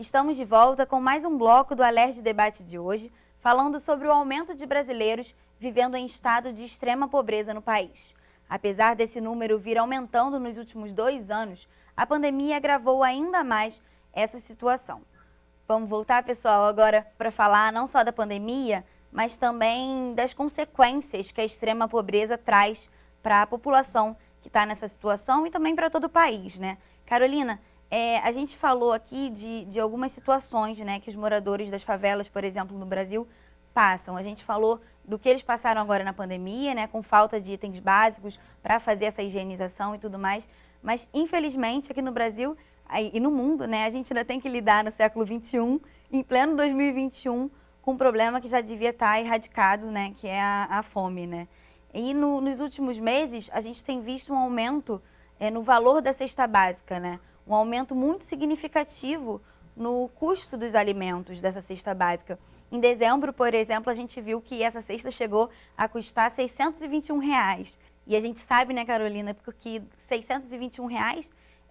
Estamos de volta com mais um bloco do Alerj Debate de hoje, falando sobre o aumento de brasileiros vivendo em estado de extrema pobreza no país. Apesar desse número vir aumentando nos últimos 2 anos, a pandemia agravou ainda mais essa situação. Vamos voltar, pessoal, agora para falar não só da pandemia, mas também das consequências que a extrema pobreza traz para a população que está nessa situação e também para todo o país, né? Carolina, a gente falou aqui de algumas situações, né, que os moradores das favelas, por exemplo, no Brasil, passam. A gente falou do que eles passaram agora na pandemia, né, com falta de itens básicos para fazer essa higienização e tudo mais. Mas, infelizmente, aqui no Brasil e no mundo, né, a gente ainda tem que lidar no século XXI, em pleno 2021, com um problema que já devia estar erradicado, né, que é a fome, né? E nos últimos meses, a gente tem visto um aumento no valor da cesta básica, né? Um aumento muito significativo no custo dos alimentos dessa cesta básica. Em dezembro, por exemplo, a gente viu que essa cesta chegou a custar R$ 621. E a gente sabe, né, Carolina, porque R$ 621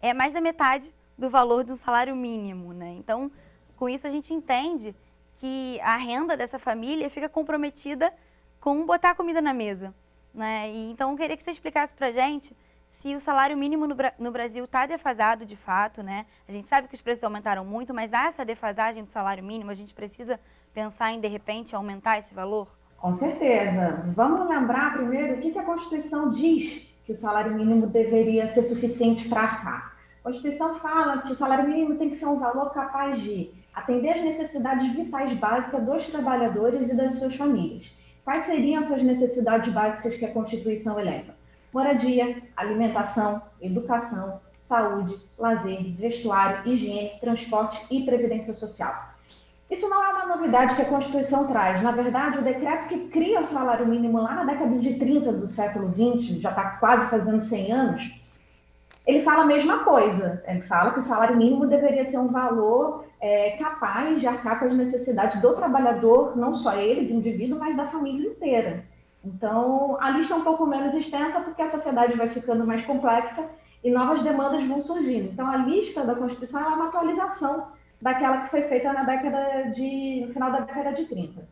é mais da metade do valor do salário mínimo, né? Então, com isso a gente entende que a renda dessa família fica comprometida com botar comida na mesa, né? E, então, eu queria que você explicasse pra gente se o salário mínimo no Brasil está defasado de fato, né? A gente sabe que os preços aumentaram muito, mas há essa defasagem do salário mínimo, a gente precisa pensar em, de repente, aumentar esse valor? Com certeza. Vamos lembrar primeiro o que a Constituição diz que o salário mínimo deveria ser suficiente para arcar. A Constituição fala que o salário mínimo tem que ser um valor capaz de atender às necessidades vitais básicas dos trabalhadores e das suas famílias. Quais seriam essas necessidades básicas que a Constituição eleva? Moradia, alimentação, educação, saúde, lazer, vestuário, higiene, transporte e previdência social. Isso não é uma novidade que a Constituição traz. Na verdade, o decreto que cria o salário mínimo lá na década de 30 do século XX, já está quase fazendo 100 anos, ele fala a mesma coisa. Ele fala que o salário mínimo deveria ser um valor capaz de arcar com as necessidades do trabalhador, não só ele, do indivíduo, mas da família inteira. Então, a lista é um pouco menos extensa porque a sociedade vai ficando mais complexa e novas demandas vão surgindo. Então, a lista da Constituição é uma atualização daquela que foi feita no final da década de 30.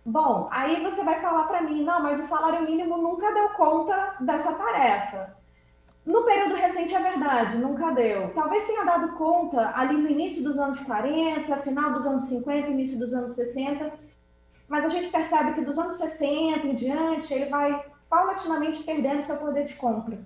Bom, aí você vai falar para mim, não, mas o salário mínimo nunca deu conta dessa tarefa. No período recente é verdade, nunca deu. Talvez tenha dado conta ali no início dos anos 40, final dos anos 50, início dos anos 60, mas a gente percebe que dos anos 60 em diante, ele vai paulatinamente perdendo seu poder de compra.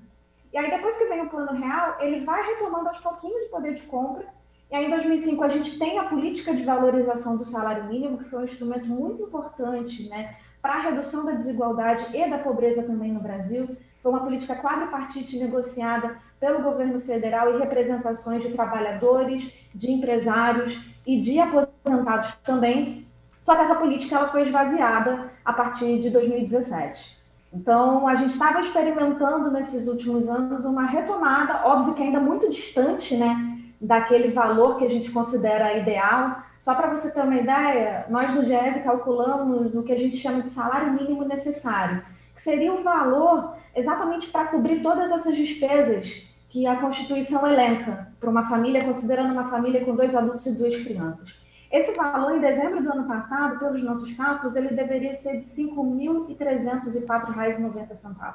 E aí, depois que vem o Plano Real, ele vai retomando aos pouquinhos o poder de compra. E aí, em 2005, a gente tem a política de valorização do salário mínimo, que foi um instrumento muito importante, né, para a redução da desigualdade e da pobreza também no Brasil. Foi uma política quadripartite negociada pelo governo federal e representações de trabalhadores, de empresários e de aposentados também. Só que essa política ela foi esvaziada a partir de 2017. Então, a gente estava experimentando nesses últimos anos uma retomada, óbvio que ainda muito distante, né, daquele valor que a gente considera ideal. Só para você ter uma ideia, nós no Diese calculamos o que a gente chama de salário mínimo necessário, que seria o valor exatamente para cobrir todas essas despesas que a Constituição elenca para uma família, considerando uma família com 2 adultos e 2 crianças. Esse valor, em dezembro do ano passado, pelos nossos cálculos, ele deveria ser de R$ 5.304,90.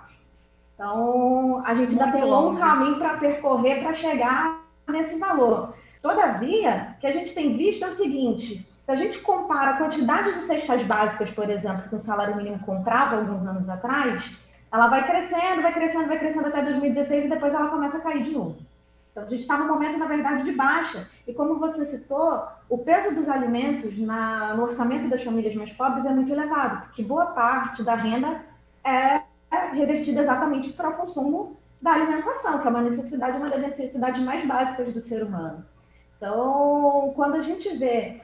Então, a gente ainda tem um longo caminho para percorrer para chegar nesse valor. Todavia, o que a gente tem visto é o seguinte: se a gente compara a quantidade de cestas básicas, por exemplo, que o salário mínimo comprava alguns anos atrás, ela vai crescendo, vai crescendo, vai crescendo até 2016 e depois ela começa a cair de novo. Então, a gente está num momento, na verdade, de baixa. E como você citou, o peso dos alimentos no orçamento das famílias mais pobres é muito elevado, porque boa parte da renda é revertida exatamente para o consumo da alimentação, que é uma das necessidades mais básicas do ser humano. Então, quando a gente vê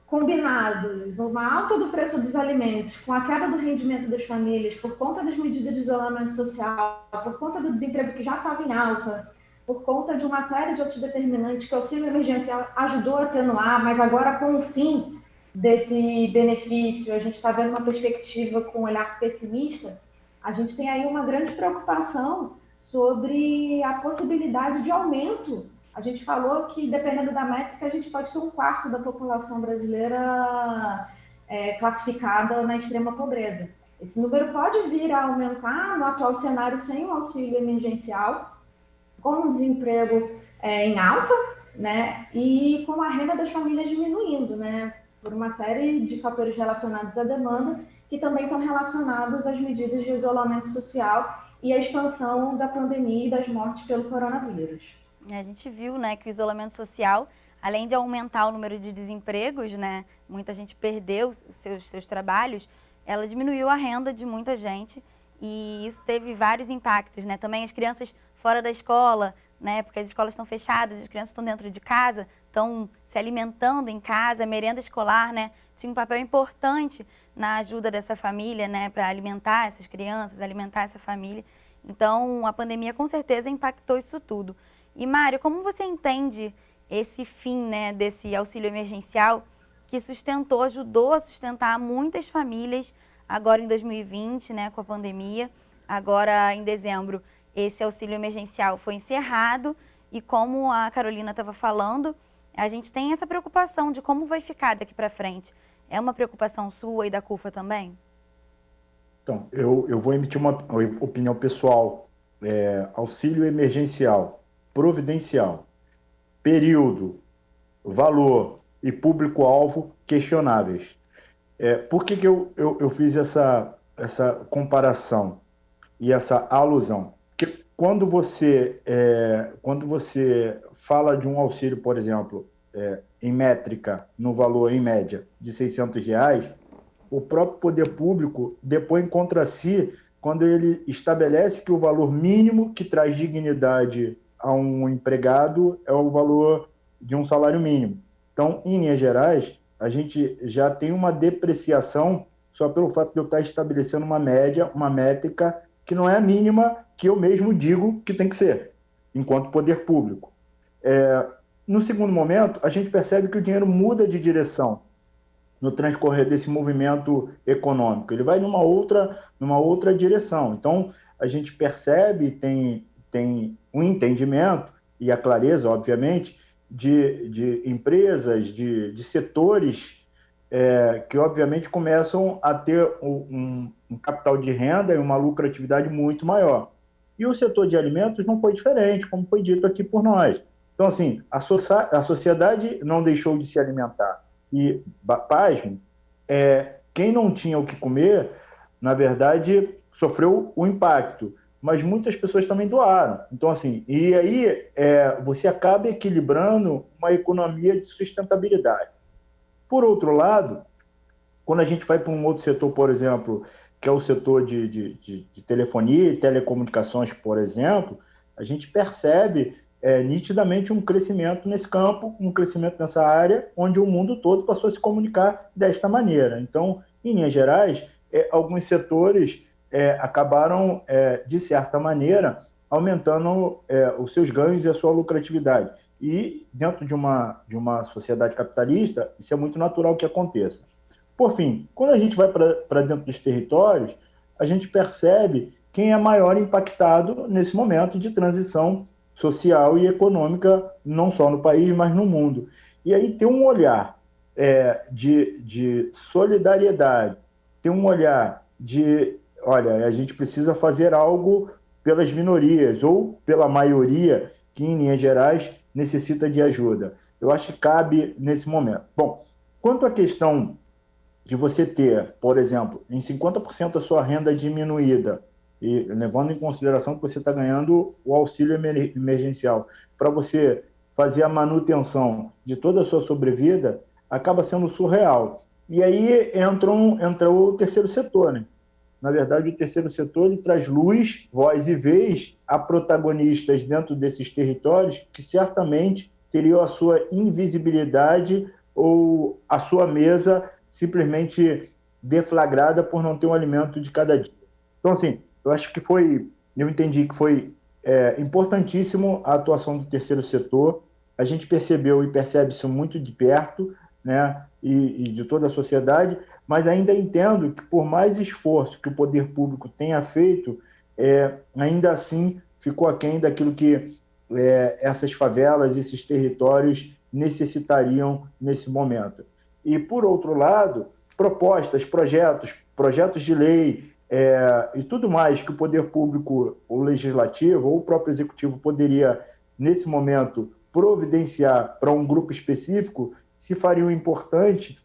combinados uma alta do preço dos alimentos com a queda do rendimento das famílias por conta das medidas de isolamento social, por conta do desemprego que já estava em alta, por conta de uma série de outros determinantes que o auxílio emergencial ajudou a atenuar, mas agora com o fim desse benefício, a gente está vendo uma perspectiva com um olhar pessimista, a gente tem aí uma grande preocupação sobre a possibilidade de aumento a gente falou que, dependendo da métrica, a gente pode ter um quarto da população brasileira classificada na extrema pobreza. Esse número pode vir a aumentar no atual cenário sem o auxílio emergencial, com o desemprego em alta, né, e com a renda das famílias diminuindo, né, por uma série de fatores relacionados à demanda, que também estão relacionados às medidas de isolamento social e à expansão da pandemia e das mortes pelo coronavírus. A gente viu, né, que o isolamento social, além de aumentar o número de desempregos, né, muita gente perdeu os seus trabalhos, ela diminuiu a renda de muita gente e isso teve vários impactos, né? Também as crianças fora da escola, né, porque as escolas estão fechadas, as crianças estão dentro de casa, estão se alimentando em casa, a merenda escolar, né, tinha um papel importante na ajuda dessa família, né, para alimentar essas crianças, alimentar essa família. Então, a pandemia com certeza impactou isso tudo. E, Mário, como você entende esse fim, né, desse auxílio emergencial que sustentou, ajudou a sustentar muitas famílias agora em 2020, né, com a pandemia, agora em dezembro, esse auxílio emergencial foi encerrado e como a Carolina estava falando, a gente tem essa preocupação de como vai ficar daqui para frente. É uma preocupação sua e da CUFA também? Então, eu vou emitir uma opinião pessoal. Auxílio emergencial, providencial, período, valor e público-alvo questionáveis. Por que eu fiz essa comparação e essa alusão? Porque quando você fala de um auxílio, por exemplo, em métrica, no valor em média de R$ 600, o próprio poder público depõe contra si quando ele estabelece que o valor mínimo que traz dignidade a um empregado é o valor de um salário mínimo. Então, em linhas gerais, a gente já tem uma depreciação só pelo fato de eu estar estabelecendo uma média, uma métrica que não é a mínima que eu mesmo digo que tem que ser, enquanto poder público. No segundo momento, a gente percebe que o dinheiro muda de direção no transcorrer desse movimento econômico. Ele vai numa outra direção. Então, a gente percebe, tem um entendimento e a clareza, obviamente, de empresas, de setores que, obviamente, começam a ter um capital de renda e uma lucratividade muito maior. E o setor de alimentos não foi diferente, como foi dito aqui por nós. Então, assim, a sociedade não deixou de se alimentar. E, pasme, quem não tinha o que comer, na verdade, sofreu o impacto. Mas muitas pessoas também doaram. Então, assim, e aí você acaba equilibrando uma economia de sustentabilidade. Por outro lado, quando a gente vai para um outro setor, por exemplo, que é o setor de telefonia e telecomunicações, por exemplo, a gente percebe nitidamente um crescimento nesse campo, um crescimento nessa área, onde o mundo todo passou a se comunicar desta maneira. Então, em linhas gerais, alguns setores acabaram, de certa maneira, aumentando os seus ganhos e a sua lucratividade. E, dentro de uma sociedade capitalista, isso é muito natural que aconteça. Por fim, quando a gente vai para dentro dos territórios, a gente percebe quem é maior impactado nesse momento de transição social e econômica, não só no país, mas no mundo. E aí tem um olhar de solidariedade, tem um olhar de, olha, a gente precisa fazer algo pelas minorias ou pela maioria que, em linhas gerais, necessita de ajuda. Eu acho que cabe nesse momento. Bom, quanto à questão de você ter, por exemplo, em 50% a sua renda diminuída, e levando em consideração que você está ganhando o auxílio emergencial, para você fazer a manutenção de toda a sua sobrevida, acaba sendo surreal. E aí entra o terceiro setor, né? Na verdade, o terceiro setor ele traz luz, voz e vez a protagonistas dentro desses territórios que certamente teriam a sua invisibilidade ou a sua mesa simplesmente deflagrada por não ter um alimento de cada dia. Então, assim, eu entendi que foi importantíssimo a atuação do terceiro setor. A gente percebeu e percebe isso muito de perto, né, e de toda a sociedade, mas ainda entendo que, por mais esforço que o poder público tenha feito, ainda assim ficou aquém daquilo que essas favelas, esses territórios necessitariam nesse momento. E, por outro lado, propostas, projetos de lei e tudo mais que o poder público, o legislativo ou o próprio executivo poderia, nesse momento, providenciar para um grupo específico, se fariam importante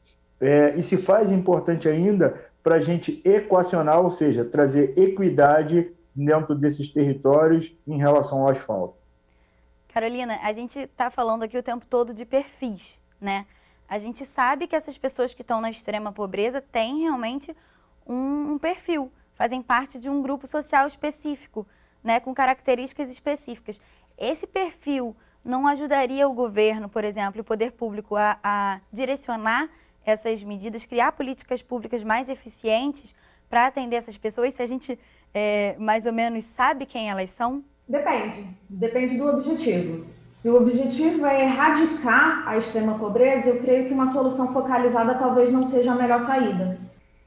e se faz importante ainda para a gente equacionar, ou seja, trazer equidade dentro desses territórios em relação ao asfalto. Carolina, a gente está falando aqui o tempo todo de perfis, né? A gente sabe que essas pessoas que estão na extrema pobreza têm realmente um perfil, fazem parte de um grupo social específico, né, com características específicas. Esse perfil não ajudaria o governo, por exemplo, o poder público a direcionar essas medidas, criar políticas públicas mais eficientes para atender essas pessoas, se a gente mais ou menos sabe quem elas são? Depende do objetivo. Se o objetivo é erradicar a extrema pobreza, eu creio que uma solução focalizada talvez não seja a melhor saída.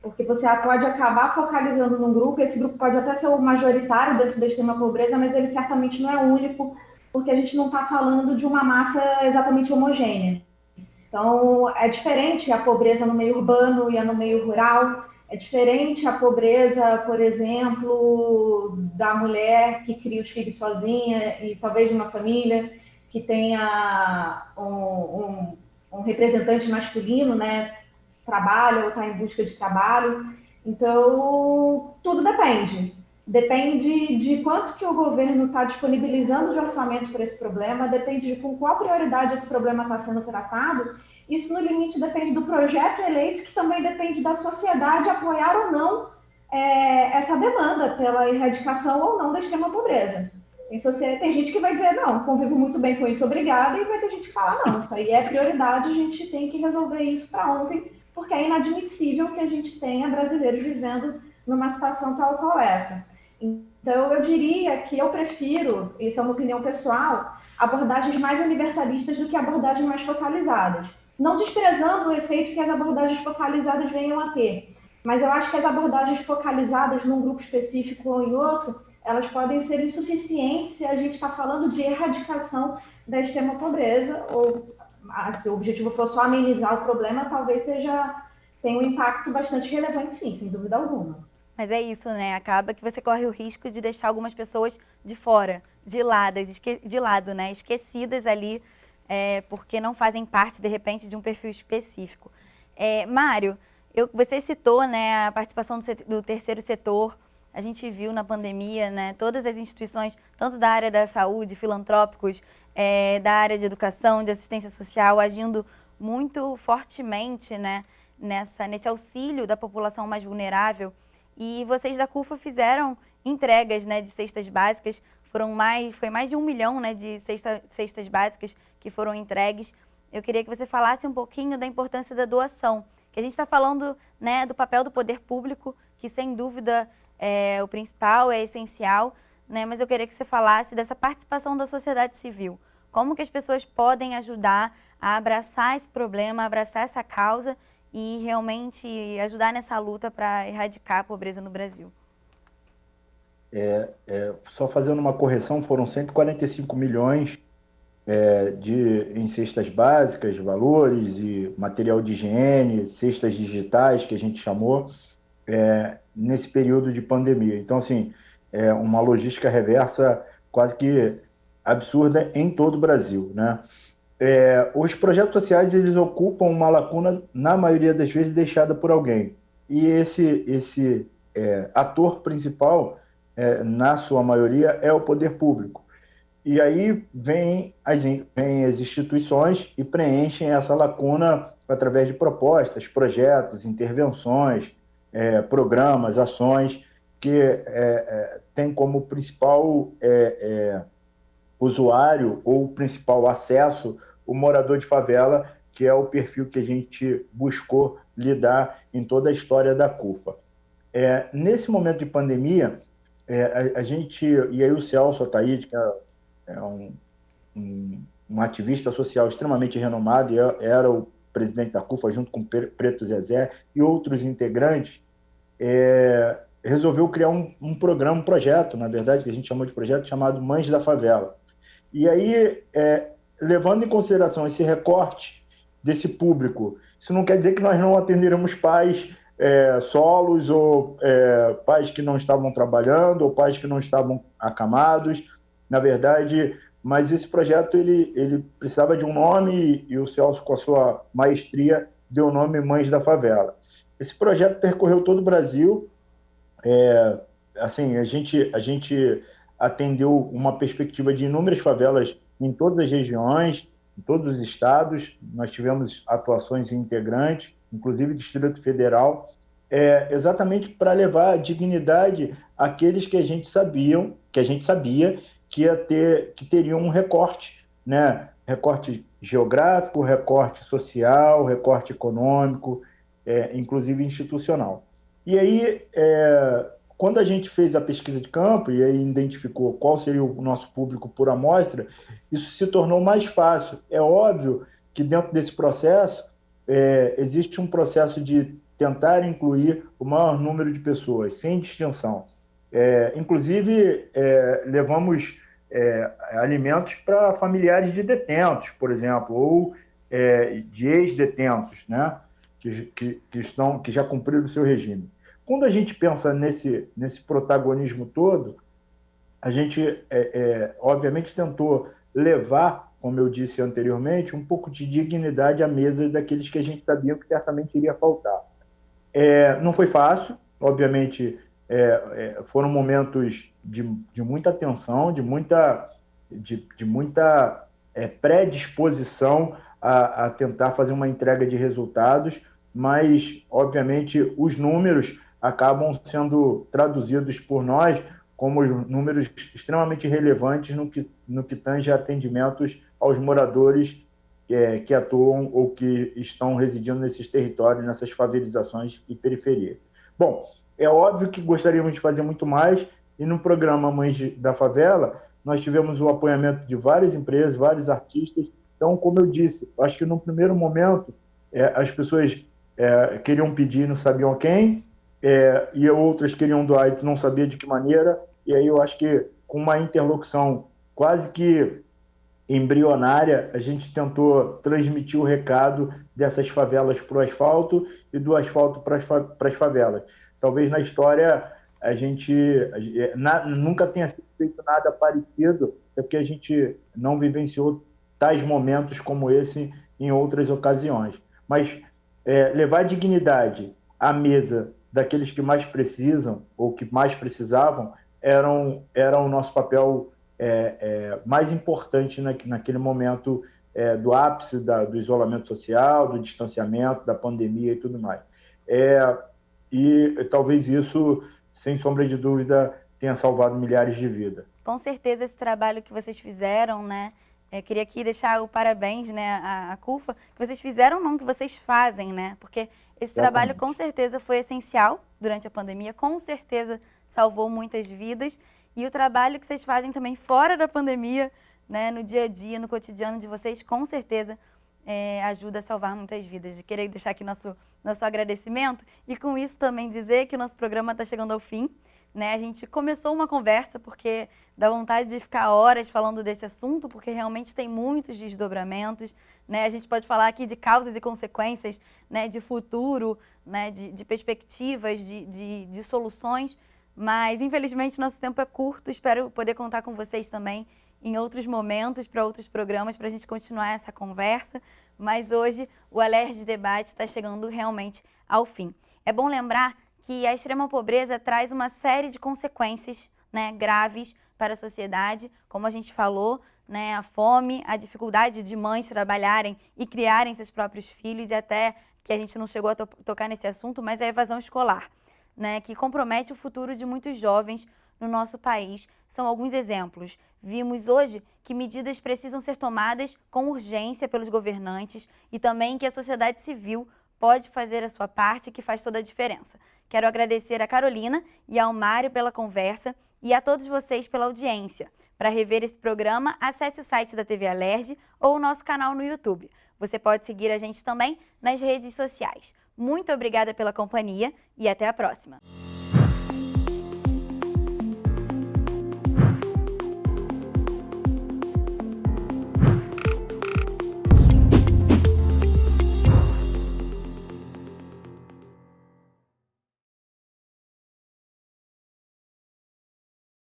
Porque você pode acabar focalizando num grupo, esse grupo pode até ser o majoritário dentro da extrema pobreza, mas ele certamente não é único, porque a gente não está falando de uma massa exatamente homogênea. Então, é diferente a pobreza no meio urbano e a no meio rural, é diferente a pobreza, por exemplo, da mulher que cria os filhos sozinha e talvez de uma família que tenha um representante masculino, né, trabalha ou está em busca de trabalho. Então, tudo depende. Depende de quanto que o governo está disponibilizando de orçamento para esse problema, depende de com qual prioridade esse problema está sendo tratado. Isso, no limite, depende do projeto eleito, que também depende da sociedade apoiar ou não essa demanda pela erradicação ou não da extrema pobreza. Tem gente que vai dizer, não, convivo muito bem com isso, obrigada, e vai ter gente que fala, não, isso aí é prioridade, a gente tem que resolver isso para ontem, porque é inadmissível que a gente tenha brasileiros vivendo numa situação tal qual essa. Então, eu diria que eu prefiro, isso é uma opinião pessoal, abordagens mais universalistas do que abordagens mais focalizadas. Não desprezando o efeito que as abordagens focalizadas venham a ter, mas eu acho que as abordagens focalizadas num grupo específico ou em outro, elas podem ser insuficientes se a gente está falando de erradicação da extrema pobreza, ou se o objetivo for só amenizar o problema, talvez tenha um impacto bastante relevante, sim, sem dúvida alguma. Mas é isso, né? Acaba que você corre o risco de deixar algumas pessoas de fora, de lado, né? Esquecidas ali, porque não fazem parte, de repente, de um perfil específico. Mário, você citou, né, a participação do terceiro setor. A gente viu na pandemia, né, todas as instituições, tanto da área da saúde, filantrópicos, da área de educação, de assistência social, agindo muito fortemente, né, nesse auxílio da população mais vulnerável. E vocês da CUFA fizeram entregas, né, de cestas básicas, foi mais de 1 milhão, né, de cestas básicas que foram entregues. Eu queria que você falasse um pouquinho da importância da doação, que a gente está falando, né, do papel do poder público, que sem dúvida é o principal, é essencial, né, mas eu queria que você falasse dessa participação da sociedade civil. Como que as pessoas podem ajudar a abraçar esse problema, abraçar essa causa e realmente ajudar nessa luta para erradicar a pobreza no Brasil? Só fazendo uma correção, foram 145 milhões em cestas básicas, valores e material de higiene, cestas digitais, que a gente chamou, nesse período de pandemia. Então, assim, uma logística reversa quase que absurda em todo o Brasil, né? Os projetos sociais, eles ocupam uma lacuna, na maioria das vezes, deixada por alguém. E esse ator principal, na sua maioria, é o poder público. E aí vem as instituições e preenchem essa lacuna através de propostas, projetos, intervenções, programas, ações, que tem como principal usuário ou principal acesso o morador de favela, que é o perfil que a gente buscou lidar em toda a história da CUFA. Nesse momento de pandemia, a gente, e aí o Celso Ataíde, que é um ativista social extremamente renomado, e era o presidente da CUFA, junto com Preto Zezé e outros integrantes, resolveu criar um projeto, na verdade, que a gente chamou de projeto, chamado Mães da Favela. E aí, levando em consideração esse recorte desse público, isso não quer dizer que nós não atenderemos pais solos ou pais que não estavam trabalhando ou pais que não estavam acamados, na verdade, mas esse projeto ele precisava de um nome e o Celso, com a sua maestria, deu o nome Mães da Favela. Esse projeto percorreu todo o Brasil. Assim, a gente atendeu uma perspectiva de inúmeras favelas em todas as regiões, em todos os estados. Nós tivemos atuações integrantes, inclusive Distrito Federal, exatamente para levar dignidade àqueles que a gente sabia que teriam um recorte, né? Recorte geográfico, recorte social, recorte econômico, inclusive institucional. E aí, quando a gente fez a pesquisa de campo e aí identificou qual seria o nosso público por amostra, isso se tornou mais fácil. É óbvio que dentro desse processo existe um processo de tentar incluir o maior número de pessoas, sem distinção. Inclusive, levamos alimentos para familiares de detentos, por exemplo, ou de ex-detentos, né, que já cumpriram o seu regime. Quando a gente pensa nesse protagonismo todo, a gente, obviamente, tentou levar, como eu disse anteriormente, um pouco de dignidade à mesa daqueles que a gente sabia que certamente iria faltar. Não foi fácil, obviamente, foram momentos de muita tensão, de muita predisposição a tentar fazer uma entrega de resultados, mas, obviamente, os números acabam sendo traduzidos por nós como números extremamente relevantes no que tange a atendimentos aos moradores que atuam ou que estão residindo nesses territórios, nessas favelizações e periferias. Bom, é óbvio que gostaríamos de fazer muito mais, e no programa Mães da Favela, nós tivemos o apoiamento de várias empresas, vários artistas. Então, como eu disse, acho que no primeiro momento as pessoas queriam pedir e não sabiam quem, e outras queriam doar e não sabia de que maneira, e aí eu acho que com uma interlocução quase que embrionária, a gente tentou transmitir o recado dessas favelas para o asfalto e do asfalto para as favelas. Talvez na história a gente nunca tenha sido feito nada parecido, é porque a gente não vivenciou tais momentos como esse em outras ocasiões. Mas levar dignidade à mesa daqueles que mais precisam ou que mais precisavam era o nosso papel mais importante naquele momento do ápice do isolamento social, do distanciamento, da pandemia e tudo mais. E talvez isso, sem sombra de dúvida, tenha salvado milhares de vidas. Com certeza esse trabalho que vocês fizeram, né? Queria aqui deixar o parabéns, né, à CUFA, que vocês fizeram, não, que vocês fazem, né? Porque esse trabalho com certeza foi essencial durante a pandemia, com certeza salvou muitas vidas. E o trabalho que vocês fazem também fora da pandemia, né, no dia a dia, no cotidiano de vocês, com certeza ajuda a salvar muitas vidas. Queria deixar aqui nosso agradecimento e com isso também dizer que o nosso programa está chegando ao fim. Né? A gente começou uma conversa porque dá vontade de ficar horas falando desse assunto, porque realmente tem muitos desdobramentos. Né? A gente pode falar aqui de causas e consequências, né, de futuro, né, de perspectivas, de soluções, mas infelizmente nosso tempo é curto. Espero poder contar com vocês também em outros momentos, para outros programas, para a gente continuar essa conversa. Mas hoje o Alerj Debate está chegando realmente ao fim. É bom lembrar que a extrema pobreza traz uma série de consequências, né, graves para a sociedade, como a gente falou, né, a fome, a dificuldade de mães trabalharem e criarem seus próprios filhos, e até que a gente não chegou a tocar nesse assunto, mas a evasão escolar, né, que compromete o futuro de muitos jovens no nosso país. São alguns exemplos. Vimos hoje que medidas precisam ser tomadas com urgência pelos governantes e também que a sociedade civil pode fazer a sua parte, que faz toda a diferença. Quero agradecer a Carolina e ao Mário pela conversa e a todos vocês pela audiência. Para rever esse programa, acesse o site da TV Alerj ou o nosso canal no YouTube. Você pode seguir a gente também nas redes sociais. Muito obrigada pela companhia e até a próxima.